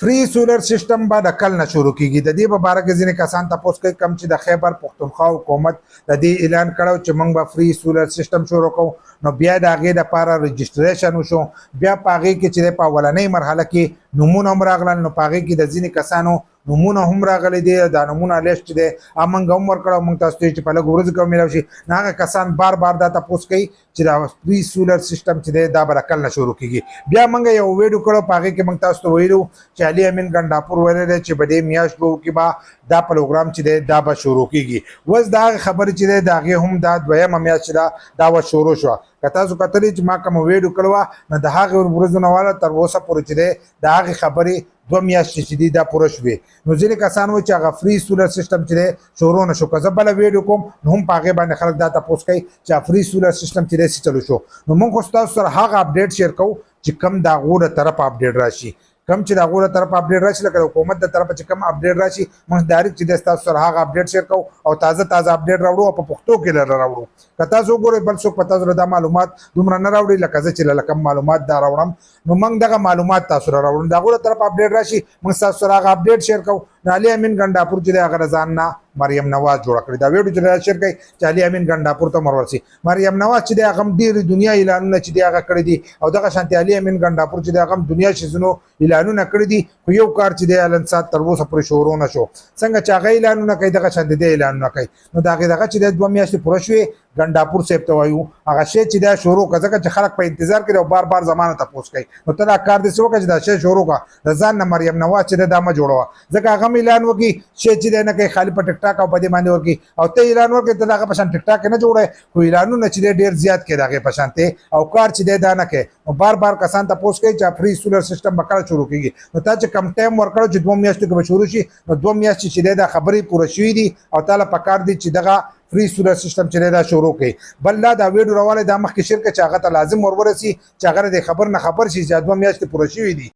فری سولر سیستم به د کل نه شروع کیږي. د دې په باره کې ځینې کسان تاسو کوي کم چې د خیبر پښتونخوا حکومت د دې اعلان کړو چې موږ به فری سولر سیستم شروع کوو، نو بیا د هغې دپاره رجسټریشن وشو. بیا په هغې کې چې په اولنۍ مرحله کې نومونه هم راغلل، نو په هغې کې د ځینې کسانو نومونه هم راغلي دي. دا نومونه لیست چې دی موږ هم ورکړو، موږ تاسو ته چې په لږ ورځو کې میلاو شي. نو هغه کسان بار بار دا تپوس کوي چې دا فری سولر سیستم چې دی دا به د کل نه شروع کیږي. بیا موږ یو ویډیو کړو، په هغې کې موږ تاسو ته ویلو چې علي امین ګنډاپور ویلی دی چې په دې میاشت کې به دا پروګرام چې دی دا به شروع کیږي. اوس د هغې خبرې چې دی د هغې هم دا دویمه میاشت چې دا به شروع شوه. که تاسو کتلې چې ما کومه ویډیو کړې وه، نو د هغې ورځو نه واله تر اوسه پورې چې دی د هغې خبرې 2 میاشتې چې دي دا پوره شوې. نو ځینې کسان وایي چې هغه فری سولر سیستم چې دی شروع نه شو. که زه بله ویډیو کوم نو هم په هغې باندې خلک دا تپوس کوي چې فری سولر سیستم چې دی څه چلو شو. نو موږ خو ستاسو سره هغه اپډیټ شیر کوو چې کم د هغو د طرفه اپډیټ راشي، کم چې د هغو د طرفه اپډیټ راشي، لکه د حکومت د طرفه چې کم اپډیټ راشي موږ ډایرکټ چې دی ستاسو سره هغه اپډیټ شیر کوو او تازه اپډیټ راوړو او په پښتو کې راوړو. که تاسو وګورئ بل څوک په تاسو سره دا معلومات دومره نه راوړي لکه زه چې لکه معلومات دا راوړم، نو موږ دغه معلومات تاسو سره راوړو. د هغو د طرفه اپډیټ راشي موږ تاسو سره هغه اپډیټ شیر کوو. نو علي امین ګنډاپور چې دی هغه د ځان نه مریم نواز جوړه کړې. دا ویډیو چې شیر کوي چې علي امین ګنډاپور ته ورسي. مریم نواز چې دی هغه هم ډېرې دنیا اعلانونه چې دی هغه کړي دي، او دغه شانتې علي امین ګنډاپور چې دی هغه هم دنیا شیزونو اعلانونه کړي دي، خو یو کار چې دی الان سات تر اوسه پورې شروع نه شو. څنګه چې هغه اعلانونه کوي دغه شانتې دی اعلانونه کوي. نو د هغې دغه چې دی 2 میاشتې پوره شوې، ګنډاپور صاحب ته وایو هغه شی چې دا شروع کړه، ځکه چې خلک په انتظار کې او بار بار زمانه تپوس کوي. نو ته دا کار داسې وکړه چې دا شی شروع کړه، د ځان نه مریم نواز چې دی دا مه جوړوه، ځکه هغه هم اعلان وکړي شی چې دی نه کوي خالي په ټیک ټاک او په دې باندې ورکړي، او ته اعلان ورکړې ته د هغه په شان ټیک ټاک نه جوړوې، خو اعلانونه چې دی ډېر زیات کوي د هغې په شانتې او کار چې دی دا نه کوي. نو بار بار کسان تپوس کوي چې فری سولر سیستم به کله شروع کېږي. نو تا چې کم ټایم ورکړو چې 2 میاشتو کې به شروع شي، نو 2 میاشتې چې دی دا خبرې پوره شوي دي او تا له پکار دي چې دغه فری سولر سیستم چې دی دا شروع کړي. بل دا ویډیو راوالی دا مخکې شیر کړه چې هغه ته لازم ورورسي چې هغه د خبر نه خبر شي چې 2 میاشتې پوره شوي دي.